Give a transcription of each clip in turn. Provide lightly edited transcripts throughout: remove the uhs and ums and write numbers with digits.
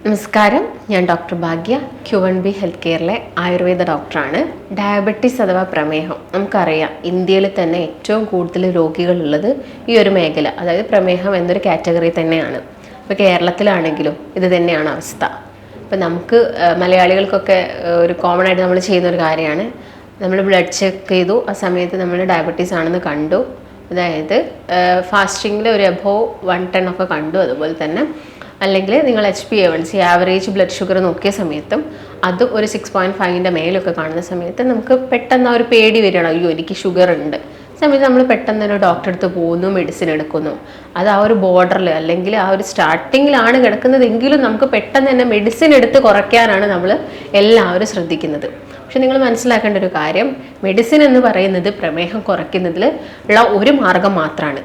നമസ്കാരം, ഞാൻ ഡോക്ടർ ഭാഗ്യ, Q1B health കെയറിലെ Ayurveda ഡോക്ടറാണ്. ഡയബറ്റീസ് അഥവാ പ്രമേഹം നമുക്കറിയാം, ഇന്ത്യയിൽ തന്നെ ഏറ്റവും കൂടുതൽ രോഗികളുള്ളത് ഈ ഒരു മേഖല, അതായത് പ്രമേഹം എന്നൊരു കാറ്റഗറി തന്നെയാണ്. ഇപ്പോൾ കേരളത്തിലാണെങ്കിലും ഇത് തന്നെയാണ് അവസ്ഥ. ഇപ്പം നമുക്ക് മലയാളികൾക്കൊക്കെ ഒരു കോമൺ ആയിട്ട് നമ്മൾ ചെയ്യുന്ന ഒരു കാര്യമാണ്, നമ്മൾ ബ്ലഡ് ചെക്ക് ചെയ്തു, ആ സമയത്ത് നമ്മൾ ഡയബറ്റീസ് ആണെന്ന് കണ്ടു, അതായത് ഫാസ്റ്റിങ്ങിൽ ഒരു എബോവ് 110 ഒക്കെ കണ്ടു. അതുപോലെ തന്നെ അല്ലെങ്കിൽ നിങ്ങൾ HbA1c ആവറേജ് ബ്ലഡ് ഷുഗർ നോക്കിയ സമയത്തും അത് ഒരു 6.5ൻ്റെ മേലൊക്കെ കാണുന്ന സമയത്ത് നമുക്ക് പെട്ടെന്ന് ഒരു പേടി വരികയാണ്, അയ്യോ എനിക്ക് ഷുഗർ ഉണ്ട്. സമയത്ത് നമ്മൾ പെട്ടെന്ന് തന്നെ ഡോക്ടറെ അടുത്ത് പോകുന്നു, മെഡിസിൻ എടുക്കുന്നു. അത് ആ ഒരു ബോർഡറിൽ അല്ലെങ്കിൽ ആ ഒരു സ്റ്റാർട്ടിങ്ങിലാണ് കിടക്കുന്നതെങ്കിലും നമുക്ക് പെട്ടെന്ന് തന്നെ മെഡിസിൻ എടുത്ത് കുറയ്ക്കാനാണ് നമ്മൾ എല്ലാവരും ശ്രദ്ധിക്കുന്നത്. പക്ഷെ നിങ്ങൾ മനസ്സിലാക്കേണ്ട ഒരു കാര്യം, മെഡിസിൻ എന്ന് പറയുന്നത് പ്രമേഹം കുറയ്ക്കുന്നതിൽ ഉള്ള ഒരു മാർഗം മാത്രമാണ്.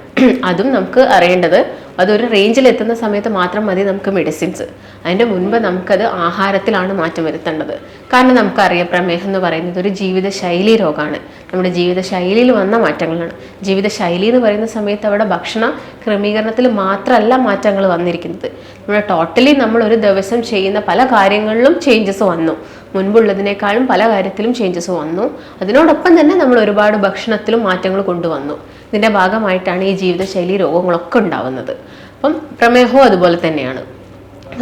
അതും നമുക്ക് അറിയേണ്ടത് അതൊരു റേഞ്ചിൽ എത്തുന്ന സമയത്ത് മാത്രം മതി നമുക്ക് മെഡിസിൻസ്. അതിൻ്റെ മുൻപ് നമുക്കത് ആഹാരത്തിലാണ് മാറ്റം വരുത്തേണ്ടത്. കാരണം നമുക്കറിയാം, പ്രമേഹം എന്ന് പറയുന്നത് ഒരു ജീവിതശൈലി രോഗമാണ്. നമ്മുടെ ജീവിതശൈലിയിൽ വന്ന മാറ്റങ്ങളാണ്. ജീവിതശൈലി എന്ന് പറയുന്ന സമയത്ത് അവിടെ ഭക്ഷണ ക്രമീകരണത്തിൽ മാത്രമല്ല മാറ്റങ്ങൾ വന്നിരിക്കുന്നത്. നമ്മുടെ ടോട്ടലി നമ്മൾ ഒരു ദിവസം ചെയ്യുന്ന പല കാര്യങ്ങളിലും ചേഞ്ചസ് വന്നു. മുൻപുള്ളതിനേക്കാളും പല കാര്യത്തിലും ചേഞ്ചസ് വന്നു. അതിനോടൊപ്പം തന്നെ നമ്മൾ ഒരുപാട് ഭക്ഷണത്തിലും മാറ്റങ്ങൾ കൊണ്ടുവന്നു. ഇതിൻ്റെ ഭാഗമായിട്ടാണ് ഈ ജീവിതശൈലി രോഗങ്ങളൊക്കെ ഉണ്ടാവുന്നത്. അപ്പം പ്രമേഹവും അതുപോലെ തന്നെയാണ്.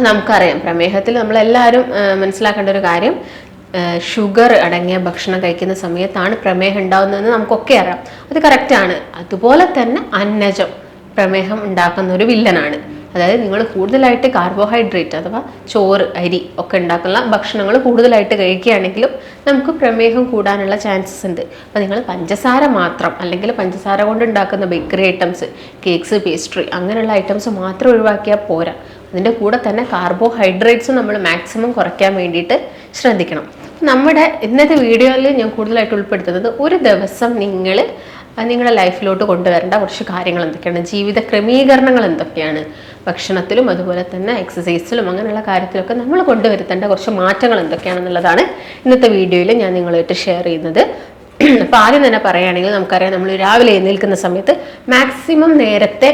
നമുക്കറിയാം, പ്രമേഹത്തിൽ നമ്മളെല്ലാവരും മനസ്സിലാക്കേണ്ട ഒരു കാര്യം, ഷുഗർ അടങ്ങിയ ഭക്ഷണം കഴിക്കുന്ന സമയത്താണ് പ്രമേഹം ഉണ്ടാകുന്നതെന്ന് നമുക്കൊക്കെ അറിയാം. അത് കറക്റ്റാണ്. അതുപോലെ തന്നെ അന്നജം പ്രമേഹം ഉണ്ടാക്കുന്ന ഒരു വില്ലനാണ്. അതായത് നിങ്ങൾ കൂടുതലായിട്ട് കാർബോഹൈഡ്രേറ്റ് അഥവാ ചോറ്, അരി ഒക്കെ ഉണ്ടാക്കുന്ന ഭക്ഷണങ്ങൾ കൂടുതലായിട്ട് കഴിക്കുകയാണെങ്കിലും നമുക്ക് പ്രമേഹം കൂടാനുള്ള ചാൻസസ് ഉണ്ട്. അപ്പോൾ നിങ്ങൾ പഞ്ചസാര മാത്രം അല്ലെങ്കിൽ പഞ്ചസാര കൊണ്ട് ഉണ്ടാക്കുന്ന ബേക്കറി ഐറ്റംസ്, കേക്ക്സ്, പേസ്ട്രി അങ്ങനെയുള്ള ഐറ്റംസ് മാത്രം ഒഴിവാക്കിയാൽ പോരാ. അതിൻ്റെ കൂടെ തന്നെ കാർബോഹൈഡ്രേറ്റ്സ് നമ്മൾ മാക്സിമം കുറയ്ക്കാൻ വേണ്ടിയിട്ട് ശ്രദ്ധിക്കണം. നമ്മുടെ ഇന്നത്തെ വീഡിയോയിൽ ഞാൻ കൂടുതലായിട്ട് ഉൾപ്പെടുത്തുന്നത്, ഒരു ദിവസം നിങ്ങളുടെ ലൈഫിലോട്ട് കൊണ്ടുവരേണ്ട കുറച്ച് കാര്യങ്ങൾ എന്തൊക്കെയാണ്, ജീവിത ക്രമീകരണങ്ങൾ എന്തൊക്കെയാണ്, ഭക്ഷണത്തിലും അതുപോലെ തന്നെ എക്സസൈസിലും അങ്ങനെയുള്ള കാര്യത്തിലൊക്കെ നമ്മൾ കൊണ്ടുവരുത്തേണ്ട കുറച്ച് മാറ്റങ്ങൾ എന്തൊക്കെയാണെന്നുള്ളതാണ് ഇന്നത്തെ വീഡിയോയിൽ ഞാൻ നിങ്ങളുമായിട്ട് ഷെയർ ചെയ്യുന്നത്. അപ്പോൾ ആദ്യം തന്നെ പറയുകയാണെങ്കിൽ, നമുക്കറിയാം, നമ്മൾ രാവിലെ എഴുന്നേൽക്കുന്ന സമയത്ത് മാക്സിമം നേരത്തെ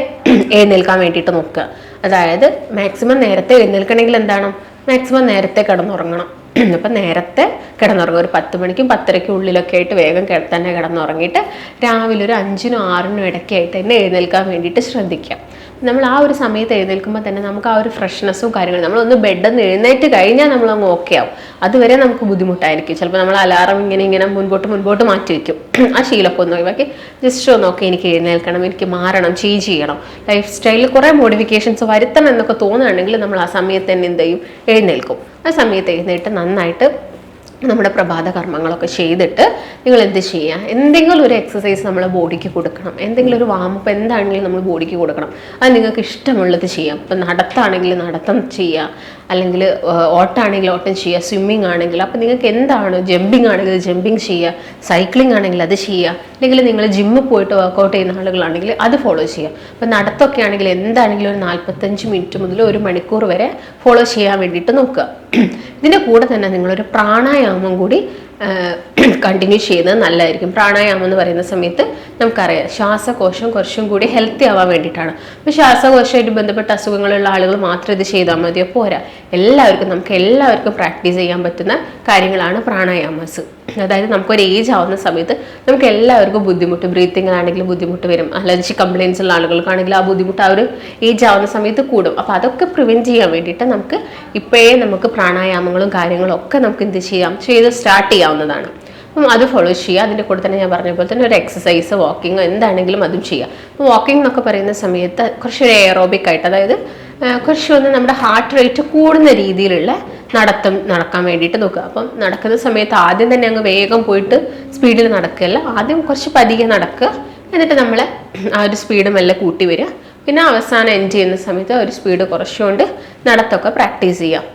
എഴുന്നേൽക്കാൻ വേണ്ടിയിട്ട് നോക്കുക. അതായത് മാക്സിമം നേരത്തെ എഴുന്നേൽക്കണമെങ്കിൽ എന്താണ്, മാക്സിമം നേരത്തെ കിടന്നുറങ്ങണം. അപ്പം നേരത്തെ കിടന്നുറങ്ങും, ഒരു 10 മണിക്കും 10:30ക്കും ഉള്ളിലൊക്കെ ആയിട്ട് വേഗം തന്നെ കിടന്നുറങ്ങിയിട്ട് രാവിലെ ഒരു 5നും 6നും ഇടയ്ക്കായിട്ട് തന്നെ എഴുന്നേൽക്കാൻ വേണ്ടിയിട്ട് ശ്രദ്ധിക്കാം. നമ്മൾ ആ ഒരു സമയത്ത് എഴുന്നേൽക്കുമ്പോൾ തന്നെ നമുക്ക് ആ ഒരു ഫ്രഷ്നെസ്സും കാര്യങ്ങളും, നമ്മളൊന്ന് ബെഡിൽ നിന്ന് എഴുന്നേറ്റ് കഴിഞ്ഞാൽ നമ്മളങ്ങ് ഓക്കെ ആവും. അതുവരെ നമുക്ക് ബുദ്ധിമുട്ടായിരിക്കും. ചിലപ്പോൾ നമ്മൾ അലാറം ഇങ്ങനെ മുൻപോട്ട് മാറ്റി വയ്ക്കും. ആ ശീലമൊക്കെ ഒന്ന് ഒഴിവാക്കി ജസ്റ്റ് ഒന്ന് എനിക്ക് എഴുന്നേൽക്കണം, എനിക്ക് മാറണം, ചേഞ്ച് ചെയ്യണം, ലൈഫ് സ്റ്റൈലിൽ കുറേ മോഡിഫിക്കേഷൻസ് വരുത്തണം എന്നൊക്കെ തോന്നുകയാണെങ്കിൽ നമ്മൾ ആ സമയത്ത് തന്നെ എന്ത് ചെയ്യും, എഴുന്നേൽക്കും. ആ സമയത്ത് എഴുന്നേറ്റ് നന്നായിട്ട് നമ്മുടെ പ്രഭാത കർമ്മങ്ങളൊക്കെ ചെയ്തിട്ട് നിങ്ങൾ എന്ത് ചെയ്യുക, എന്തെങ്കിലും ഒരു എക്സസൈസ് നമ്മൾ ബോഡിക്ക് കൊടുക്കണം. എന്തെങ്കിലും ഒരു വാമപ്പ് എന്താണെങ്കിലും നമ്മൾ ബോഡിക്ക് കൊടുക്കണം. അത് നിങ്ങൾക്ക് ഇഷ്ടമുള്ളത് ചെയ്യാം. ഇപ്പം നടത്താണെങ്കിൽ നടത്തം ചെയ്യുക, അല്ലെങ്കിൽ ഓട്ടാണെങ്കിൽ ഓട്ടം ചെയ്യുക, സ്വിമ്മിങ് ആണെങ്കിൽ അപ്പോൾ നിങ്ങൾക്ക് എന്താണ്, ജമ്പിങ് ആണെങ്കിൽ ജമ്പിങ് ചെയ്യുക, സൈക്ലിംഗ് ആണെങ്കിൽ അത് ചെയ്യുക, അല്ലെങ്കിൽ നിങ്ങൾ ജിമ്മിൽ പോയിട്ട് വർക്കൗട്ട് ചെയ്യുന്ന ആളുകളാണെങ്കിൽ അത് ഫോളോ ചെയ്യുക. അപ്പോൾ നടത്തമൊക്കെ ആണെങ്കിൽ എന്താണെങ്കിലും ഒരു 45 മിനിറ്റ് മുതൽ 1 മണിക്കൂർ വരെ ഫോളോ ചെയ്യാൻ വേണ്ടിയിട്ട് നോക്കുക. ഇതിൻ്റെ കൂടെ തന്നെ നിങ്ങളൊരു പ്രാണായാമം കൂടി കണ്ടിന്യൂ ചെയ്യുന്നത് നല്ലതായിരിക്കും. പ്രാണായാമം എന്ന് പറയുന്ന സമയത്ത് നമുക്കറിയാം, ശ്വാസകോശം കുറച്ചും കൂടി ഹെൽത്തി ആവാൻ വേണ്ടിയിട്ടാണ്. അപ്പോൾ ശ്വാസകോശമായിട്ട് ബന്ധപ്പെട്ട അസുഖങ്ങളുള്ള ആളുകൾ മാത്രം ഇത് ചെയ്താൽ മതിയോ, പോരാ. നമുക്ക് എല്ലാവർക്കും പ്രാക്ടീസ് ചെയ്യാൻ പറ്റുന്ന കാര്യങ്ങളാണ് പ്രാണായാമസ്. അതായത് നമുക്കൊരു ഏജ് ആവുന്ന സമയത്ത് നമുക്ക് എല്ലാവർക്കും ബുദ്ധിമുട്ട്, ബ്രീത്തിങ്ങിലാണെങ്കിലും ബുദ്ധിമുട്ട് വരും. അലർജി കംപ്ലയിൻസ് ഉള്ള ആളുകൾക്കാണെങ്കിൽ ആ ബുദ്ധിമുട്ട് ആ ഒരു ഏജ് ആവുന്ന സമയത്ത് കൂടും. അപ്പോൾ അതൊക്കെ പ്രിവെൻറ്റ് ചെയ്യാൻ വേണ്ടിയിട്ട് നമുക്ക് പ്രാണായാമങ്ങളും കാര്യങ്ങളും ഒക്കെ നമുക്ക് എന്ത് ചെയ്യാം, സ്റ്റാർട്ട് ചെയ്യാവുന്നതാണ്. അപ്പം അത് ഫോളോ ചെയ്യുക. അതിൻ്റെ കൂടെ തന്നെ ഞാൻ പറഞ്ഞ പോലെ തന്നെ ഒരു എക്സസൈസ്, വാക്കിങ്ങോ എന്താണെങ്കിലും അതും ചെയ്യുക. അപ്പോൾ വാക്കിംഗ് എന്നൊക്കെ പറയുന്ന സമയത്ത് കുറച്ചൊരു എയറോബിക് ആയിട്ട്, അതായത് കുറച്ചൊന്ന് നമ്മുടെ ഹാർട്ട് റേറ്റ് കൂടുന്ന രീതിയിലുള്ള നടക്കാൻ വേണ്ടിയിട്ട് നോക്കുക. അപ്പം നടക്കുന്ന സമയത്ത് ആദ്യം തന്നെ അങ്ങ് വേഗം പോയിട്ട് സ്പീഡിൽ നടക്കുകയല്ല, ആദ്യം കുറച്ച് പതിയെ നടക്കുക. എന്നിട്ട് നമ്മൾ ആ ഒരു സ്പീഡ് മെല്ലെ കൂട്ടി വരിക. പിന്നെ അവസാനം എൻഡ് ചെയ്യുന്ന സമയത്ത് ഒരു സ്പീഡ് കുറച്ചുകൊണ്ട് നടത്തൊക്കെ പ്രാക്ടീസ് ചെയ്യാം.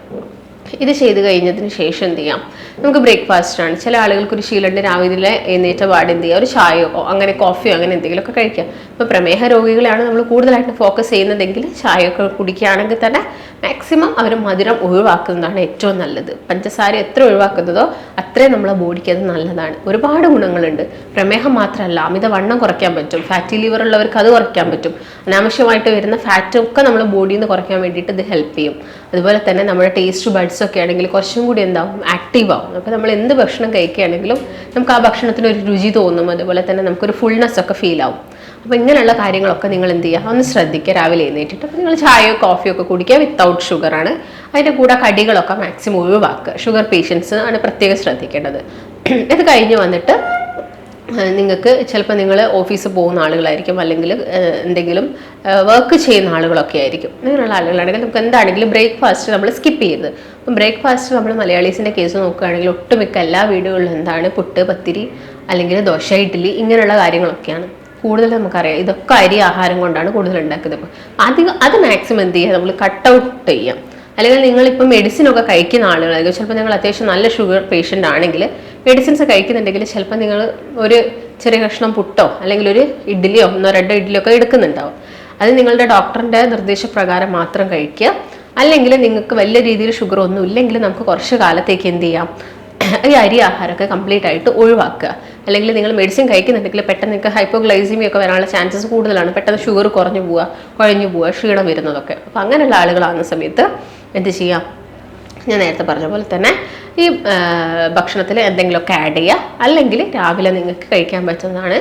ഇത് ചെയ്ത് കഴിഞ്ഞതിന് ശേഷം എന്ത് ചെയ്യാം, നമുക്ക് ബ്രേക്ക്ഫാസ്റ്റാണ്. ചില ആളുകൾക്ക് ഒരു ശീലമുണ്ട്, രാവിലെ എഴുന്നേറ്റ പാട് എന്ത് ചെയ്യുക, ഒരു ചായയോ അങ്ങനെ കോഫിയോ അങ്ങനെ എന്തെങ്കിലുമൊക്കെ കഴിക്കുക. ഇപ്പോൾ പ്രമേഹ രോഗികളെയാണ് നമ്മൾ കൂടുതലായിട്ട് ഫോക്കസ് ചെയ്യുന്നതെങ്കിൽ ചായയൊക്കെ കുടിക്കുകയാണെങ്കിൽ തന്നെ മാക്സിമം അവർ മധുരം ഒഴിവാക്കുന്നതാണ് ഏറ്റവും നല്ലത്. പഞ്ചസാര എത്ര ഒഴിവാക്കുന്നതോ അത്രയും നമ്മളെ ബോഡിക്ക് അത് നല്ലതാണ്. ഒരുപാട് ഗുണങ്ങളുണ്ട്. പ്രമേഹം മാത്രമല്ല, അമിതവണ്ണം കുറയ്ക്കാൻ പറ്റും. ഫാറ്റി ലിവർ ഉള്ളവർക്ക് അത് കുറയ്ക്കാൻ പറ്റും. അനാവശ്യമായിട്ട് വരുന്ന ഫാറ്റും ഒക്കെ നമ്മളെ ബോഡിയിൽ നിന്ന് കുറയ്ക്കാൻ വേണ്ടിയിട്ട് ഇത് ഹെൽപ്പ് ചെയ്യും. അതുപോലെ തന്നെ നമ്മുടെ ടേസ്റ്റ് ബഡ്സ് ഒക്കെ ആണെങ്കിൽ കുറച്ചും കൂടി എന്താവും, ആക്റ്റീവ് ആവും. അപ്പോൾ നമ്മൾ എന്ത് ഭക്ഷണം കഴിക്കുകയാണെങ്കിലും നമുക്ക് ആ ഭക്ഷണത്തിന് ഒരു രുചി തോന്നും. അതുപോലെ തന്നെ നമുക്കൊരു ഫുൾനെസ് ഒക്കെ ഫീൽ ആവും. അപ്പോൾ ഇങ്ങനെയുള്ള കാര്യങ്ങളൊക്കെ നിങ്ങൾ എന്ത് ചെയ്യുക, ഒന്ന് ശ്രദ്ധിക്കുക. രാവിലെ എഴുന്നേറ്റിട്ട് അപ്പോൾ നിങ്ങൾ ചായയോ കോഫിയോ ഒക്കെ കുടിക്കുക, വിത്തൗട്ട് ഷുഗറാണ്. അതിൻ്റെ കൂടെ കടികളൊക്കെ മാക്സിമം ഒഴിവാക്കുക. ഷുഗർ പേഷ്യൻസ് ആണ് പ്രത്യേകം ശ്രദ്ധിക്കേണ്ടത്. ഇത് കഴിഞ്ഞ് വന്നിട്ട് നിങ്ങൾക്ക് ചിലപ്പോൾ നിങ്ങൾ ഓഫീസിൽ പോകുന്ന ആളുകളായിരിക്കും, അല്ലെങ്കിൽ എന്തെങ്കിലും വർക്ക് ചെയ്യുന്ന ആളുകളൊക്കെ ആയിരിക്കും. അങ്ങനെയുള്ള ആളുകളാണെങ്കിൽ നമുക്ക് എന്താണെങ്കിലും ബ്രേക്ക്ഫാസ്റ്റ് നമ്മൾ സ്കിപ്പ് ചെയ്യരുത്. അപ്പം ബ്രേക്ക്ഫാസ്റ്റ് നമ്മൾ മലയാളീസിൻ്റെ കേസ് നോക്കുകയാണെങ്കിൽ ഒട്ടുമിക്ക എല്ലാ വീടുകളിലും എന്താണ്, പുട്ട്, പത്തിരി, അല്ലെങ്കിൽ ദോശ, ഇഡ്ഡലി, ഇങ്ങനെയുള്ള കാര്യങ്ങളൊക്കെയാണ് കൂടുതൽ. നമുക്കറിയാം ഇതൊക്കെ അരി ആഹാരം കൊണ്ടാണ് കൂടുതൽ ഉണ്ടാക്കുന്നത്. അപ്പോൾ അത് മാക്സിമം എന്ത് ചെയ്യുക, നമ്മൾ കട്ട് ഔട്ട് ചെയ്യാം. അല്ലെങ്കിൽ നിങ്ങളിപ്പോൾ മെഡിസിനൊക്കെ കഴിക്കുന്ന ആളുകളായിരിക്കും. ചിലപ്പോൾ നിങ്ങൾ അത്യാവശ്യം നല്ല ഷുഗർ പേഷ്യൻ്റ് ആണെങ്കിൽ മെഡിസിൻസ് കഴിക്കുന്നുണ്ടെങ്കിൽ ചിലപ്പോൾ നിങ്ങൾ ഒരു ചെറിയ കഷ്ണം പുട്ടോ അല്ലെങ്കിൽ ഒരു ഇഡ്ഡലിയോ 1-2 ഇഡ്ഡലിയോ ഒക്കെ എടുക്കുന്നുണ്ടാവും. അത് നിങ്ങളുടെ ഡോക്ടറിൻ്റെ നിർദ്ദേശപ്രകാരം മാത്രം കഴിക്കുക. അല്ലെങ്കിൽ നിങ്ങൾക്ക് വലിയ രീതിയിൽ ഷുഗർ ഒന്നും ഇല്ലെങ്കിൽ നമുക്ക് കുറച്ച് കാലത്തേക്ക് എന്ത് ചെയ്യാം, ഈ അരി ആഹാരമൊക്കെ കംപ്ലീറ്റ് ആയിട്ട് ഒഴിവാക്കുക. അല്ലെങ്കിൽ നിങ്ങൾ മെഡിസിൻ കഴിക്കുന്നുണ്ടെങ്കിൽ പെട്ടെന്ന് നിങ്ങൾക്ക് ഹൈപ്പോഗ്ലൈസിമിയ ഒക്കെ വരാനുള്ള ചാൻസസ് കൂടുതലാണ്. പെട്ടെന്ന് ഷുഗർ കുഴഞ്ഞു പോവുക, ക്ഷീണം വരുന്നതൊക്കെ. അപ്പോൾ അങ്ങനെയുള്ള ആളുകളാകുന്ന സമയത്ത് എന്ത് ചെയ്യാം, ഞാൻ നേരത്തെ പറഞ്ഞ പോലെ തന്നെ ഈ ഭക്ഷണത്തിൽ എന്തെങ്കിലുമൊക്കെ ആഡ് ചെയ്യുക. അല്ലെങ്കിൽ രാവിലെ നിങ്ങൾക്ക് കഴിക്കാൻ പറ്റുന്നതാണ്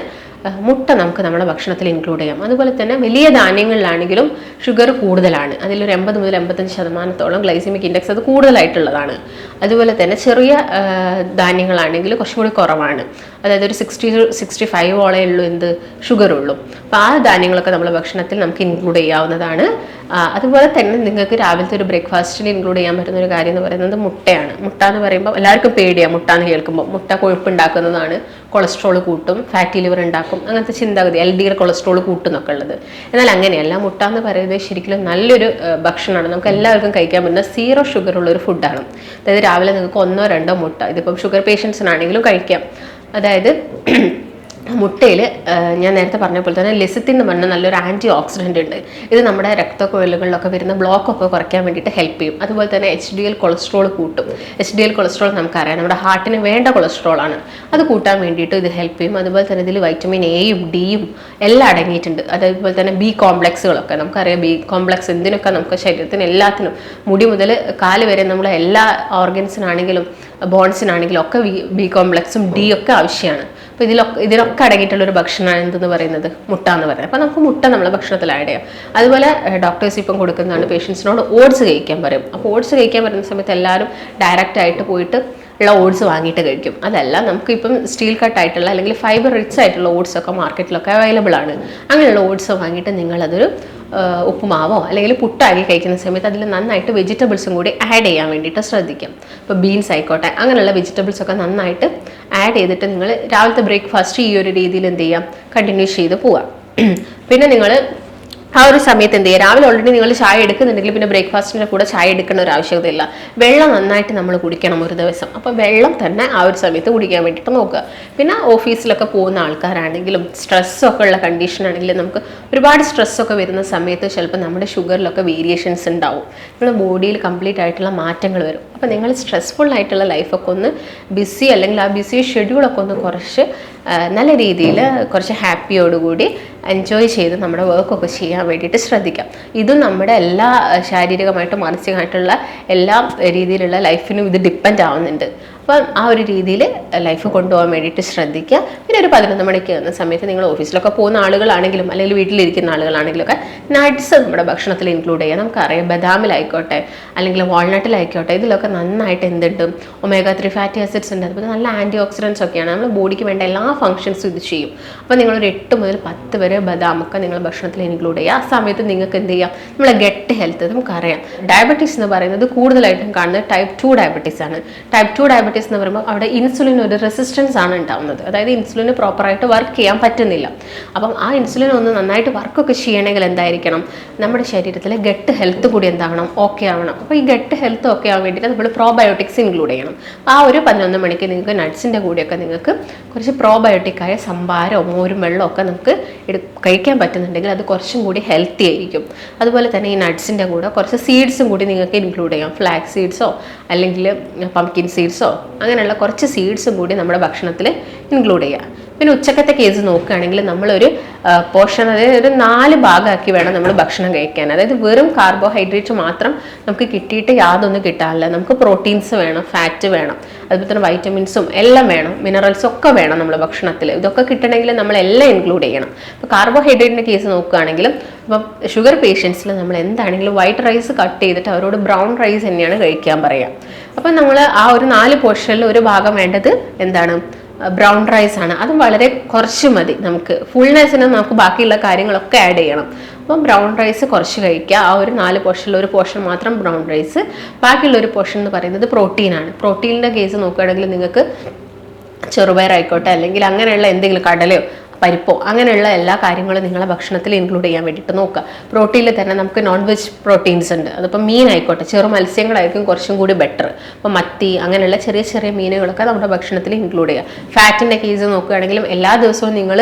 മുട്ട, നമുക്ക് നമ്മുടെ ഭക്ഷണത്തിൽ ഇൻക്ലൂഡ് ചെയ്യാം. അതുപോലെ തന്നെ വലിയ ധാന്യങ്ങളിലാണെങ്കിലും ഷുഗർ കൂടുതലാണ്. അതിലൊരു 80 മുതൽ 85% ഗ്ലൈസിമിക് ഇൻഡെക്സ് അത് കൂടുതലായിട്ടുള്ളതാണ്. അതുപോലെ തന്നെ ചെറിയ ധാന്യങ്ങളാണെങ്കിൽ കുറച്ചും കൂടി കുറവാണ്. അതായത് ഒരു 60-65 ഉള്ളൂ ഷുഗർ ഉള്ളൂ. അപ്പോൾ ആ ധാന്യങ്ങളൊക്കെ നമ്മുടെ ഭക്ഷണത്തിൽ നമുക്ക് ഇൻക്ലൂഡ് ചെയ്യാവുന്നതാണ്. അതുപോലെ തന്നെ നിങ്ങൾക്ക് രാവിലത്തെ ഒരു ബ്രേക്ക്ഫാസ്റ്റിൽ ഇൻക്ലൂഡ് ചെയ്യാൻ പറ്റുന്ന ഒരു കാര്യം എന്ന് പറയുന്നത് മുട്ടയാണ്. മുട്ട എന്ന് പറയുമ്പോൾ എല്ലാവർക്കും പേടിയാണ് മുട്ട എന്ന് കേൾക്കുമ്പോൾ. മുട്ട കൊഴുപ്പുണ്ടാക്കുന്നതാണ്, കൊളസ്ട്രോൾ കൂട്ടും, ഫാറ്റി ലിവർ ഉണ്ടാക്കും, അങ്ങനത്തെ ചിന്താഗതി, LDL കൊളസ്ട്രോൾ കൂട്ടുന്നൊക്കെ ഉള്ളത്. എന്നാൽ അങ്ങനെയല്ല. മുട്ട എന്ന് പറയുന്നത് ശരിക്കും നല്ലൊരു ഭക്ഷണമാണ്. നമുക്ക് എല്ലാവർക്കും കഴിക്കാൻ പറ്റുന്ന 0 ഷുഗർ ഉള്ളൊരു ഫുഡാണ്. അതായത് രാവിലെ നിങ്ങൾക്ക് 1-2 മുട്ട, ഇതിപ്പം ഷുഗർ പേഷ്യൻസിനാണെങ്കിലും കഴിക്കാം. അതായത് മുട്ടയിൽ ഞാൻ നേരത്തെ പറഞ്ഞ പോലെ തന്നെ ലെസിത്തിൻ എന്ന് പറഞ്ഞാൽ നല്ലൊരു ആൻറ്റി ഓക്സിഡൻ്റ് ഉണ്ട്. ഇത് നമ്മുടെ രക്തക്കുഴലുകളിലൊക്കെ വരുന്ന ബ്ലോക്കൊക്കെ കുറയ്ക്കാൻ വേണ്ടിയിട്ട് ഹെൽപ്പ് ചെയ്യും. അതുപോലെ തന്നെ HDL കൊളസ്ട്രോൾ കൂട്ടും. HDL കൊളസ്ട്രോൾ നമുക്കറിയാം നമ്മുടെ ഹാർട്ടിന് വേണ്ട കൊളസ്ട്രോളാണ്. അത് കൂട്ടാൻ വേണ്ടിയിട്ട് ഇത് ഹെൽപ്പ് ചെയ്യും. അതുപോലെ തന്നെ ഇതിൽ വൈറ്റമിൻ എയും ഡിയും എല്ലാം അടങ്ങിയിട്ടുണ്ട്. അതേപോലെ തന്നെ B കോംപ്ലക്സുകളൊക്കെ നമുക്കറിയാം. B കോംപ്ലക്സ് എന്തിനൊക്കെ നമുക്ക് ശരീരത്തിന് എല്ലാത്തിനും, മുടി മുതൽ കാല് വരെ നമ്മളെ എല്ലാ ഓർഗൻസിനാണെങ്കിലും ബോൺസിനാണെങ്കിലും ഒക്കെ B കോംപ്ലക്സും D ഒക്കെ ആവശ്യമാണ്. അപ്പോൾ ഇതിലൊക്കെ അടങ്ങിയിട്ടുള്ളൊരു ഭക്ഷണമാണ് എന്തെന്ന് പറയുന്നത്, മുട്ട എന്ന് പറയുന്നത്. അപ്പോൾ നമുക്ക് മുട്ട നമ്മളെ ഭക്ഷണത്തിൽ ആഡ് ചെയ്യാം. അതുപോലെ ഡോക്ടേഴ്സ് ഇപ്പം കൊടുക്കുന്നതാണ് പേഷ്യൻസിനോട് ഓട്സ് കഴിക്കാൻ പറയും. അപ്പോൾ ഓട്സ് കഴിക്കാൻ പറയുന്ന സമയത്ത് എല്ലാവരും ഡയറക്റ്റ് ആയിട്ട് പോയിട്ട് ഉള്ള ഓട്സ് വാങ്ങിയിട്ട് കഴിക്കും. അതല്ല, നമുക്കിപ്പം സ്റ്റീൽ കട്ട് ആയിട്ടുള്ള അല്ലെങ്കിൽ ഫൈബർ റിച്ച് ആയിട്ടുള്ള ഓട്സ് ഒക്കെ മാർക്കറ്റിലൊക്കെ അവൈലബിൾ ആണ്. അങ്ങനെയുള്ള ഓട്സ് വാങ്ങിയിട്ട് നിങ്ങളതൊരു ഉപ്പുമാവോ അല്ലെങ്കിൽ പുട്ടാക്കി കഴിക്കുന്ന സമയത്ത് അതിൽ നന്നായിട്ട് വെജിറ്റബിൾസും കൂടി ആഡ് ചെയ്യാൻ വേണ്ടിയിട്ട് ശ്രദ്ധിക്കാം. ഇപ്പോൾ ബീൻസ് ആയിക്കോട്ടെ, അങ്ങനെയുള്ള വെജിറ്റബിൾസ് ഒക്കെ നന്നായിട്ട് ആഡ് ചെയ്തിട്ട് നിങ്ങൾ രാവിലത്തെ ബ്രേക്ക്ഫാസ്റ്റ് ഈ ഒരു രീതിയിൽ എന്ത് ചെയ്യാം, കണ്ടിന്യൂ ചെയ്ത് പോവാം. പിന്നെ നിങ്ങൾ ആ ഒരു സമയത്ത് എന്ത് ചെയ്യുക, രാവിലെ ഓൾറെഡി നിങ്ങൾ ചായ എടുക്കുന്നുണ്ടെങ്കിൽ പിന്നെ ബ്രേക്ക്ഫാസ്റ്റിൻ്റെ കൂടെ ചായ എടുക്കേണ്ട ഒരു ആവശ്യകതയില്ല. വെള്ളം നന്നായിട്ട് നമ്മൾ കുടിക്കണം ഒരു ദിവസം. അപ്പോൾ വെള്ളം തന്നെ ആ ഒരു സമയത്ത് കുടിക്കാൻ വേണ്ടിയിട്ട് നോക്കുക. പിന്നെ ഓഫീസിലൊക്കെ പോകുന്ന ആൾക്കാരാണെങ്കിലും സ്ട്രെസ്സൊക്കെ ഉള്ള കണ്ടീഷൻ ആണെങ്കിലും നമുക്ക് ഒരുപാട് സ്ട്രെസ്സൊക്കെ വരുന്ന സമയത്ത് ചിലപ്പോൾ നമ്മുടെ ഷുഗറിലൊക്കെ വേരിയേഷൻസ് ഉണ്ടാവും. നമ്മുടെ ബോഡിയിൽ കംപ്ലീറ്റ് ആയിട്ടുള്ള മാറ്റങ്ങൾ വരും. അപ്പോൾ നിങ്ങൾ സ്ട്രെസ്ഫുൾ ആയിട്ടുള്ള ലൈഫൊക്കെ ഒന്ന് ബിസി, അല്ലെങ്കിൽ ആ ബിസി ഷെഡ്യൂളൊക്കെ ഒന്ന് കുറച്ച് നല്ല രീതിയിൽ കുറച്ച് ഹാപ്പിയോടുകൂടി എൻജോയ് ചെയ്ത് നമ്മുടെ വർക്കൊക്കെ ചെയ്യാൻ വേണ്ടിയിട്ട് ശ്രദ്ധിക്കാം. ഇതും നമ്മുടെ എല്ലാ ശാരീരികമായിട്ടും മാനസികമായിട്ടുള്ള എല്ലാ രീതിയിലുള്ള ലൈഫിനും ഇത് ഡിപ്പെൻഡ് ആവുന്നുണ്ട്. അപ്പം ആ ഒരു രീതിയിൽ ലൈഫ് കൊണ്ടുപോകാൻ വേണ്ടിയിട്ട് ശ്രദ്ധിക്കുക. പിന്നെ ഒരു 11 മണിക്ക് എന്ന സമയത്ത് നിങ്ങൾ ഓഫീസിലൊക്കെ പോകുന്ന ആളുകളാണെങ്കിലും അല്ലെങ്കിൽ വീട്ടിലിരിക്കുന്ന ആളുകളാണെങ്കിലും ഒക്കെ നട്ട്സ് നമ്മുടെ ഭക്ഷണത്തിൽ ഇൻക്ലൂഡ് ചെയ്യുക. നമുക്കറിയാം ബദാമിലായിക്കോട്ടെ അല്ലെങ്കിൽ വാൾനട്ടിലായിക്കോട്ടെ, ഇതിലൊക്കെ നന്നായിട്ട് എന്തുണ്ട്, omega-3 ഫാറ്റി ആസിഡ്സ് ഉണ്ട്. അതുപോലെ നല്ല ആൻറ്റി ഓക്സിഡൻസ് ഒക്കെയാണ്. നമ്മുടെ ബോഡിക്ക് വേണ്ട എല്ലാ ഫംഗ്ഷൻസും ഇത് ചെയ്യും. അപ്പോൾ നിങ്ങളൊരു 8 മുതൽ 10 വരെ ബദാമൊക്കെ നിങ്ങൾ ഭക്ഷണത്തിൽ ഇൻക്ലൂഡ് ചെയ്യുക. ആ സമയത്ത് നിങ്ങൾക്ക് എന്ത് ചെയ്യാം, നമ്മളെ ഗട്ട് ഹെൽത്ത് നമുക്കറിയാം. ഡയബറ്റീസ് എന്ന് പറയുന്നത് കൂടുതലായിട്ടും കാണുന്നത് ടൈപ്പ് 2 ഡയബറ്റീസ് ആണ്. ടൈപ്പ് 2 ഡയബറ്റീസ് ഡയബറ്റീസ് എന്ന് പറയുമ്പോൾ അവിടെ ഇൻസുലിൻ ഒരു റെസിസ്റ്റൻസ് ആണ് ഉണ്ടാവുന്നത്. അതായത് ഇൻസുലിന് പ്രോപ്പറായിട്ട് വർക്ക് ചെയ്യാൻ പറ്റുന്നില്ല. അപ്പം ആ ഇൻസുലിൻ ഒന്ന് നന്നായിട്ട് വർക്കൊക്കെ ചെയ്യണമെങ്കിൽ എന്തായിരിക്കണം, നമ്മുടെ ശരീരത്തിലെ ഗട്ട് ഹെൽത്ത് കൂടി എന്താവണം, ഓക്കെ ആവണം. അപ്പോൾ ഈ ഗട്ട് ഹെൽത്ത് ഓക്കെ ആവാൻ വേണ്ടിയിട്ട് നമ്മൾ പ്രോബയോട്ടിക്സ് ഇൻക്ലൂഡ് ചെയ്യണം. ആ ഒരു 11 മണിക്ക് നിങ്ങൾക്ക് നട്ട്സിൻ്റെ കൂടെയൊക്കെ നിങ്ങൾക്ക് കുറച്ച് പ്രോബയോട്ടിക്കായ സംഭാരമോ മോരും വെള്ളമോ ഒക്കെ നമുക്ക് കഴിക്കാൻ പറ്റുന്നുണ്ടെങ്കിൽ അത് കുറച്ചും കൂടി ഹെൽത്തി ആയിരിക്കും. അതുപോലെ തന്നെ ഈ നട്ട്സിൻ്റെ കൂടെ കുറച്ച് സീഡ്സും കൂടി നിങ്ങൾക്ക് ഇൻക്ലൂഡ് ചെയ്യാം. ഫ്ലാക്സ് സീഡ്സോ അല്ലെങ്കിൽ പംകിൻ സീഡ്സോ അങ്ങനെയുള്ള കുറച്ച് സീഡ്സും കൂടി നമ്മുടെ ഭക്ഷണത്തിൽ ഇൻക്ലൂഡ് ചെയ്യുക. പിന്നെ ഉച്ചക്കത്തെ കേസ് നോക്കുകയാണെങ്കിൽ നമ്മളൊരു പോർഷൻ, അതായത് ഒരു 4 ഭാഗമാക്കി വേണം നമ്മൾ ഭക്ഷണം കഴിക്കാൻ. അതായത് വെറും കാർബോഹൈഡ്രേറ്റ് മാത്രം നമുക്ക് കിട്ടിയിട്ട് യാതൊന്നും കിട്ടാനില്ല. നമുക്ക് പ്രോട്ടീൻസ് വേണം, ഫാറ്റ് വേണം, അതുപോലെ തന്നെ വൈറ്റമിൻസും എല്ലാം വേണം, മിനറൽസും ഒക്കെ വേണം നമ്മുടെ ഭക്ഷണത്തിൽ. ഇതൊക്കെ കിട്ടണമെങ്കിൽ നമ്മളെല്ലാം ഇൻക്ലൂഡ് ചെയ്യണം. ഇപ്പോൾ കാർബോഹൈഡ്രേറ്റിൻ്റെ കേസ് നോക്കുകയാണെങ്കിലും ഇപ്പം ഷുഗർ പേഷ്യൻസിൽ നമ്മൾ എന്താണെങ്കിലും വൈറ്റ് റൈസ് കട്ട് ചെയ്തിട്ട് അവരോട് ബ്രൗൺ റൈസ് തന്നെയാണ് കഴിക്കാൻ പറയുക. അപ്പം നമ്മൾ ആ ഒരു 4 പോർഷനിൽ ഒരു ഭാഗം വേണ്ടത് എന്താണ്, ബ്രൗൺ റൈസ് ആണ്. അതും വളരെ കുറച്ച് മതി. നമുക്ക് ഫുൾനെസ്സിന് നമുക്ക് ബാക്കിയുള്ള കാര്യങ്ങളൊക്കെ ആഡ് ചെയ്യണം. അപ്പം ബ്രൗൺ റൈസ് കുറച്ച് കഴിക്കുക. ആ ഒരു 4 പോർഷനിൽ ഒരു പോർഷൻ മാത്രം ബ്രൗൺ റൈസ്, ബാക്കിയുള്ള ഒരു പോർഷൻ എന്ന് പറയുന്നത് പ്രോട്ടീനാണ്. പ്രോട്ടീനിൻ്റെ കേസ് നോക്കുകയാണെങ്കിൽ നിങ്ങൾക്ക് ചെറുപയർ ആയിക്കോട്ടെ അല്ലെങ്കിൽ അങ്ങനെയുള്ള എന്തെങ്കിലും കടലയോ പരിപ്പോ അങ്ങനെയുള്ള എല്ലാ കാര്യങ്ങളും നിങ്ങളെ ഭക്ഷണത്തിൽ ഇൻക്ലൂഡ് ചെയ്യാൻ വേണ്ടിയിട്ട് നോക്കുക. പ്രോട്ടീനിൽ തന്നെ നമുക്ക് നോൺ വെജ് പ്രോട്ടീൻസ് ഉണ്ട്. അതിപ്പോൾ മീൻ ആയിക്കോട്ടെ, ചെറു മത്സ്യങ്ങളായിരിക്കും കുറച്ചും കൂടി ബെറ്റർ. അപ്പോൾ മത്തി അങ്ങനെയുള്ള ചെറിയ ചെറിയ മീനുകളൊക്കെ നമ്മുടെ ഭക്ഷണത്തിൽ ഇൻക്ലൂഡ് ചെയ്യുക. ഫാറ്റിൻ്റെ കേസ് നോക്കുകയാണെങ്കിലും എല്ലാ ദിവസവും നിങ്ങൾ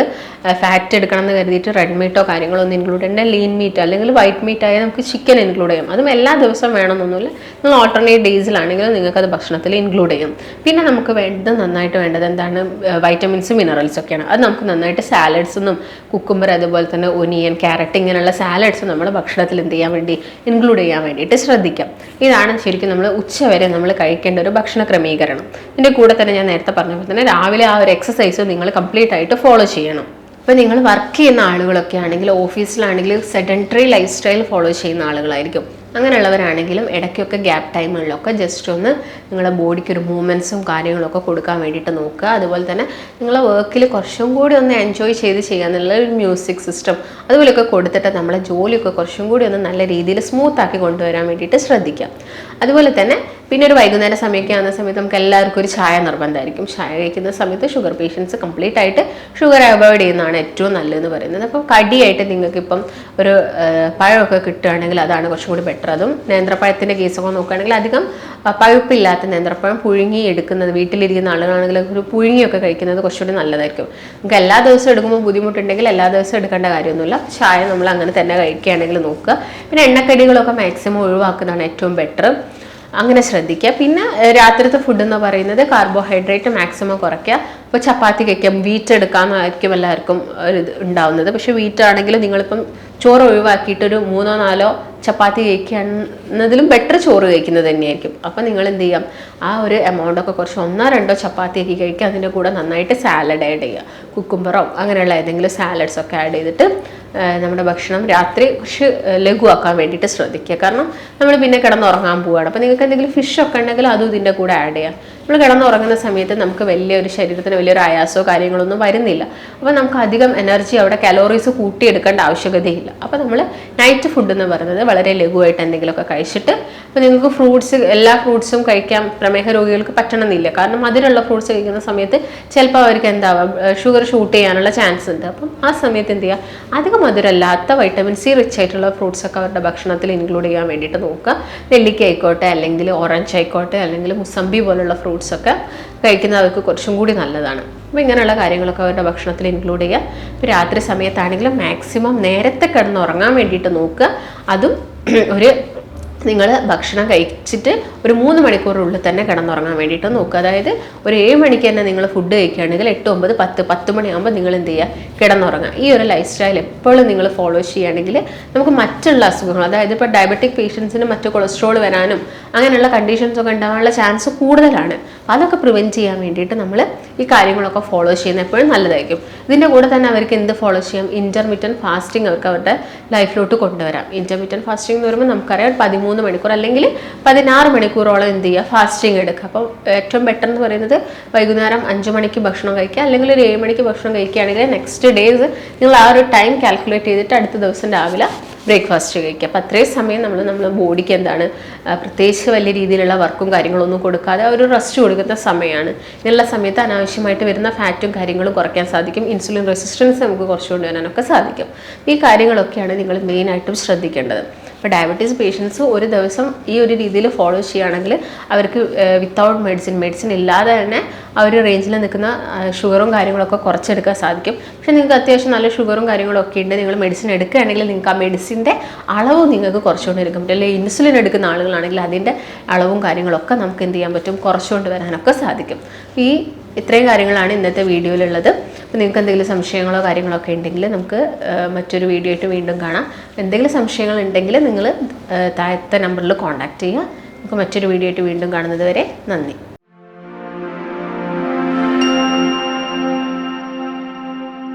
ഫാറ്റ് എടുക്കണം എന്ന് കരുതിയിട്ട് റെഡ് മീറ്റോ കാര്യങ്ങളോ ഒന്നും ഇൻക്ലൂഡ് ചെയ്യേണ്ട. ലീൻ മീറ്റ് അല്ലെങ്കിൽ വൈറ്റ് മീറ്റ് ആയാൽ നമുക്ക് ചിക്കൻ ഇൻക്ലൂഡ് ചെയ്യാം. അതും എല്ലാ ദിവസവും വേണമെന്നൊന്നുമില്ല. നിങ്ങൾ ഓൾട്ടർനേറ്റ് ഡേയ്സിലാണെങ്കിലും നിങ്ങൾക്കത് ഭക്ഷണത്തിൽ ഇൻക്ലൂഡ് ചെയ്യും. പിന്നെ നമുക്ക് വേണ്ടത് നന്നായിട്ട് വേണ്ടത് എന്താണ്, വൈറ്റമിൻസും മിനറൽസും ഒക്കെയാണ്. അത് നമുക്ക് നന്നായിട്ട് സാലഡ്സൊന്നും കുക്കുംബർ അതുപോലെ തന്നെ ഒനിയൻ, ക്യാരറ്റ് ഇങ്ങനെയുള്ള സാലഡ്സ് നമ്മുടെ ഭക്ഷണത്തിൽ എന്ത് ചെയ്യാൻ വേണ്ടി ഇൻക്ലൂഡ് ചെയ്യാൻ വേണ്ടിയിട്ട് ശ്രദ്ധിക്കാം. ഇതാണ് ശരിക്കും നമ്മൾ ഉച്ചവരെ നമ്മൾ കഴിക്കേണ്ട ഒരു ഭക്ഷണ ക്രമീകരണം. ഇതിൻ്റെ കൂടെ തന്നെ ഞാൻ നേരത്തെ പറഞ്ഞ പോലെ തന്നെ രാവിലെ ആ ഒരു എക്സസൈസ് നിങ്ങൾ കംപ്ലീറ്റ് ആയിട്ട് ഫോളോ ചെയ്യണം. ഇപ്പോൾ നിങ്ങൾ വർക്ക് ചെയ്യുന്ന ആളുകളൊക്കെ ആണെങ്കിൽ ഓഫീസിലാണെങ്കിൽ സെഡൻറ്ററി ലൈഫ് സ്റ്റൈൽ ഫോളോ ചെയ്യുന്ന ആളുകളായിരിക്കും. അങ്ങനെയുള്ളവരാണെങ്കിലും ഇടയ്ക്കൊക്കെ ഗ്യാപ്പ് ടൈമുകളിലൊക്കെ ജസ്റ്റ് ഒന്ന് നിങ്ങളുടെ ബോഡിക്ക് ഒരു മൂവ്മെൻറ്റ്സും കാര്യങ്ങളൊക്കെ കൊടുക്കാൻ വേണ്ടിയിട്ട് നോക്കുക. അതുപോലെ തന്നെ നിങ്ങളെ വർക്കിൽ കുറച്ചും കൂടി ഒന്ന് എൻജോയ് ചെയ്ത് ചെയ്യാന്നുള്ള ഒരു മ്യൂസിക് സിസ്റ്റം അതുപോലെയൊക്കെ കൊടുത്തിട്ട് നമ്മളെ ജോലിയൊക്കെ കുറച്ചും കൂടി ഒന്ന് നല്ല രീതിയിൽ സ്മൂത്താക്കി കൊണ്ടുവരാൻ വേണ്ടിയിട്ട് ശ്രദ്ധിക്കാം. അതുപോലെ തന്നെ പിന്നെ ഒരു വൈകുന്നേര സമയമൊക്കെ ആകുന്ന സമയത്ത് നമുക്ക് എല്ലാവർക്കും ഒരു ചായ നിർബന്ധമായിരിക്കും. ചായ കഴിക്കുന്ന സമയത്ത് ഷുഗർ പേഷ്യൻസ് കംപ്ലീറ്റ് ആയിട്ട് ഷുഗർ അവോയ്ഡ് ചെയ്യുന്നതാണ് ഏറ്റവും നല്ലതെന്ന് പറയുന്നത്. അപ്പോൾ കടിയായിട്ട് നിങ്ങൾക്കിപ്പം ഒരു പഴമൊക്കെ കിട്ടുകയാണെങ്കിൽ അതാണ് കുറച്ചും കൂടി ബെറ്റർ. അതും നേന്ത്രപ്പഴത്തിൻ്റെ കേസൊക്കെ നോക്കുകയാണെങ്കിൽ അധികം പഴുപ്പില്ലാത്ത നേന്ത്രപ്പഴം പുഴുങ്ങി എടുക്കുന്നത്, വീട്ടിലിരിക്കുന്ന ആളുകളാണെങ്കിൽ ഒരു പുഴുങ്ങിയൊക്കെ കഴിക്കുന്നത് കുറച്ചുകൂടി നല്ലതായിരിക്കും. നമുക്ക് എല്ലാ ദിവസവും എടുക്കുമ്പോൾ ബുദ്ധിമുട്ടുണ്ടെങ്കിൽ എല്ലാ ദിവസവും എടുക്കേണ്ട കാര്യമൊന്നുമില്ല. ചായ നമ്മൾ അങ്ങനെ തന്നെ കഴിക്കുകയാണെങ്കിൽ നോക്കുക. പിന്നെ എണ്ണക്കടികളൊക്കെ മാക്സിമം ഒഴിവാക്കുന്നതാണ് ഏറ്റവും ബെറ്റർ. അങ്ങനെ ശ്രദ്ധിക്കുക. പിന്നെ രാത്രിത്തെ ഫുഡ് എന്ന് പറയുന്നത് കാർബോഹൈഡ്രേറ്റ് മാക്സിമം കുറയ്ക്കുക. ഇപ്പോൾ ചപ്പാത്തി കഴിക്കാം, വീറ്റ് എടുക്കാമെന്നായിരിക്കും എല്ലാവർക്കും ഒരു ഇത് ഉണ്ടാവുന്നത്. പക്ഷേ വീറ്റ് ആണെങ്കിൽ നിങ്ങളിപ്പം ചോറ് ഒഴിവാക്കിയിട്ട് ഒരു 3-4 ചപ്പാത്തി കഴിക്കുന്നതിലും ബെറ്റർ ചോറ് കഴിക്കുന്നത് തന്നെയായിരിക്കും. അപ്പം നിങ്ങൾ എന്ത് ചെയ്യാം, ആ ഒരു എമൗണ്ടൊക്കെ കുറച്ച് 1-2 ചപ്പാത്തിയൊക്കെ കഴിക്കുക. അതിൻ്റെ കൂടെ നന്നായിട്ട് സാലഡ് ആഡ് ചെയ്യുക. കുക്കുംബറോ അങ്ങനെയുള്ള ഏതെങ്കിലും സാലഡ്സൊക്കെ ആഡ് ചെയ്തിട്ട് നമ്മുടെ ഭക്ഷണം രാത്രി കുറച്ച് ലഘുവാക്കാൻ വേണ്ടിയിട്ട് ശ്രദ്ധിക്കുക. കാരണം നമ്മൾ പിന്നെ കിടന്നുറങ്ങാൻ പോവുകയാണ്. അപ്പോൾ നിങ്ങൾക്ക് എന്തെങ്കിലും ഫിഷൊക്കെ ഉണ്ടെങ്കിൽ അതും ഇതിൻ്റെ കൂടെ ആഡ് ചെയ്യാം. നമ്മൾ കിടന്നുറങ്ങുന്ന സമയത്ത് നമുക്ക് വലിയൊരു ശരീരത്തിന് വലിയൊരു ആയാസമോ കാര്യങ്ങളൊന്നും വരുന്നില്ല. അപ്പോൾ നമുക്ക് അധികം എനർജി അവിടെ കലോറീസ് കൂട്ടിയെടുക്കേണ്ട ആവശ്യകതയില്ല. അപ്പോൾ നമ്മൾ നൈറ്റ് ഫുഡ് എന്ന് പറയുന്നത് വളരെ ലഘുവായിട്ട് എന്തെങ്കിലുമൊക്കെ കഴിച്ചിട്ട്, അപ്പോൾ നിങ്ങൾക്ക് ഫ്രൂട്ട്സ്, എല്ലാ ഫ്രൂട്ട്സും കഴിക്കാൻ പ്രമേഹ രോഗികൾക്ക് പറ്റണമെന്നില്ല. കാരണം അതിലുള്ള ഫ്രൂട്ട്സ് കഴിക്കുന്ന സമയത്ത് ചിലപ്പോൾ അവർക്ക് എന്താവാം, ഷുഗർ ഷൂട്ട് ചെയ്യാനുള്ള ചാൻസ് ഉണ്ട്. അപ്പം ആ സമയത്ത് എന്ത് ചെയ്യുക, അധികം മധുരമല്ലാത്ത വൈറ്റമിൻ സി റിച്ച് ആയിട്ടുള്ള ഫ്രൂട്ട്സ് ഒക്കെ അവരുടെ ഭക്ഷണത്തിൽ ഇൻക്ലൂഡ് ചെയ്യാൻ വേണ്ടിയിട്ട് നോക്കുക. നെല്ലിക്ക ആയിക്കോട്ടെ അല്ലെങ്കിൽ ഓറഞ്ച് ആയിക്കോട്ടെ അല്ലെങ്കിൽ മുസമ്പി പോലുള്ള ഫ്രൂട്ട്സ് ഒക്കെ കഴിക്കുന്നത് അവർക്ക് കുറച്ചും കൂടി നല്ലതാണ്. അപ്പോൾ ഇങ്ങനെയുള്ള കാര്യങ്ങളൊക്കെ അവരുടെ ഭക്ഷണത്തിൽ ഇൻക്ലൂഡ് ചെയ്യുക. ഇപ്പോൾ രാത്രി സമയത്താണെങ്കിലും മാക്സിമം നേരത്തെ കിടന്നുറങ്ങാൻ വേണ്ടിയിട്ട് നോക്കുക. അതും ഒരു നിങ്ങൾ ഭക്ഷണം കഴിച്ചിട്ട് ഒരു 3 മണിക്കൂറിനുള്ളിൽ തന്നെ കിടന്നുറങ്ങാൻ വേണ്ടിയിട്ട് നോക്കുക. അതായത് ഒരു 7 മണിക്ക് തന്നെ നിങ്ങൾ ഫുഡ് കഴിക്കുകയാണെങ്കിൽ 8, 9, 10, 10 മണിയാകുമ്പോൾ നിങ്ങൾ എന്ത് ചെയ്യുക, കിടന്നുറങ്ങുക. ഈ ഒരു ലൈഫ് സ്റ്റൈൽ എപ്പോഴും നിങ്ങൾ ഫോളോ ചെയ്യുകയാണെങ്കിൽ നമുക്ക് മറ്റുള്ള അസുഖങ്ങൾ, അതായത് ഇപ്പോൾ ഡയബറ്റിക് പേഷ്യൻസിന് മറ്റു കൊളസ്ട്രോൾ വരാനും അങ്ങനെയുള്ള കണ്ടീഷൻസൊക്കെ ഉണ്ടാകാനുള്ള ചാൻസ് കൂടുതലാണ്. അതൊക്കെ പ്രിവെൻറ്റ് ചെയ്യാൻ വേണ്ടിയിട്ട് നമ്മൾ ഈ കാര്യങ്ങളൊക്കെ ഫോളോ ചെയ്യുന്നത് എപ്പോഴും നല്ലതായിരിക്കും. ഇതിൻ്റെ കൂടെ തന്നെ അവർക്ക് എന്ത് ഫോളോ ചെയ്യാം, ഇൻ്റർമീഡിയറ്റ് ഫാസ്റ്റിംഗ് അവർക്ക് അവരുടെ ലൈഫിലോട്ട് കൊണ്ടുവരാം. ഇൻ്റർമീഡിയറ്റ് ഫാസ്റ്റിംഗ് എന്ന് പറയുമ്പോൾ നമുക്കറിയാം 13 മണിക്കൂർ അല്ലെങ്കിൽ 16 മണിക്കൂറോളം എന്ത് ചെയ്യുക, ഫാസ്റ്റിംഗ് എടുക്കുക. അപ്പോൾ ഏറ്റവും ബെറ്റർ എന്ന് പറയുന്നത് വൈകുന്നേരം 5 മണിക്ക് ഭക്ഷണം കഴിക്കുക അല്ലെങ്കിൽ ഒരു 7 മണിക്ക് ഭക്ഷണം കഴിക്കുകയാണെങ്കിൽ നെക്സ്റ്റ് ഡേയ്സ് നിങ്ങൾ ആ ഒരു ടൈം കാൽക്കുലേറ്റ് ചെയ്തിട്ട് അടുത്ത ദിവസം രാവിലെ ബ്രേക്ക്ഫാസ്റ്റ് കഴിക്കുക. അപ്പോൾ അത്രയും സമയം നമ്മുടെ ബോഡിക്ക് എന്താണ് പ്രത്യേകിച്ച് വലിയ രീതിയിലുള്ള വർക്കും കാര്യങ്ങളൊന്നും കൊടുക്കാതെ ഒരു റെസ്റ്റ് കൊടുക്കുന്ന സമയമാണ്. ഇങ്ങനെയുള്ള സമയത്ത് അനാവശ്യമായിട്ട് വരുന്ന ഫാറ്റും കാര്യങ്ങളും കുറയ്ക്കാൻ സാധിക്കും. ഇൻസുലിൻ റെസിസ്റ്റൻസ് നമുക്ക് കുറച്ച് കൊണ്ടുവരാനൊക്കെ സാധിക്കും. ഈ കാര്യങ്ങളൊക്കെയാണ് നിങ്ങൾ മെയിനായിട്ടും ശ്രദ്ധിക്കേണ്ടത്. അപ്പോൾ ഡയബറ്റീസ് പേഷ്യൻസ് ഒരു ദിവസം ഈ ഒരു രീതിയിൽ ഫോളോ ചെയ്യുകയാണെങ്കിൽ അവർക്ക് വിത്തൗട്ട് മെഡിസിൻ ഇല്ലാതെ തന്നെ ആ ഒരു റേഞ്ചിൽ നിൽക്കുന്ന ഷുഗറും കാര്യങ്ങളൊക്കെ കുറച്ചെടുക്കാൻ സാധിക്കും. പക്ഷേ നിങ്ങൾക്ക് അത്യാവശ്യം നല്ല ഷുഗറും കാര്യങ്ങളൊക്കെ ഉണ്ട്, നിങ്ങൾ മെഡിസിൻ എടുക്കുകയാണെങ്കിൽ നിങ്ങൾക്ക് ആ മെഡിസിൻ്റെ അളവ് നിങ്ങൾക്ക് കുറച്ചുകൊണ്ട് എടുക്കാൻ പറ്റും. അല്ലെങ്കിൽ ഇൻസുലിൻ എടുക്കുന്ന ആളുകളാണെങ്കിൽ അതിൻ്റെ അളവും കാര്യങ്ങളൊക്കെ നമുക്ക് എന്ത് ചെയ്യാൻ പറ്റും, കുറച്ചുകൊണ്ട് വരാനൊക്കെ സാധിക്കും. ഇത്രയും കാര്യങ്ങളാണ് ഇന്നത്തെ വീഡിയോയിലുള്ളത്. അപ്പോൾ നിങ്ങൾക്ക് എന്തെങ്കിലും സംശയങ്ങളോ കാര്യങ്ങളൊക്കെ ഉണ്ടെങ്കിൽ നമുക്ക് മറ്റൊരു വീഡിയോ ആയിട്ട് വീണ്ടും കാണാം. എന്തെങ്കിലും സംശയങ്ങൾ ഉണ്ടെങ്കിൽ നിങ്ങൾ താഴത്തെ നമ്പറിൽ കോൺടാക്റ്റ് ചെയ്യുക. നമുക്ക് മറ്റൊരു വീഡിയോ ആയിട്ട് വീണ്ടും കാണുന്നത് വരെ നന്ദി.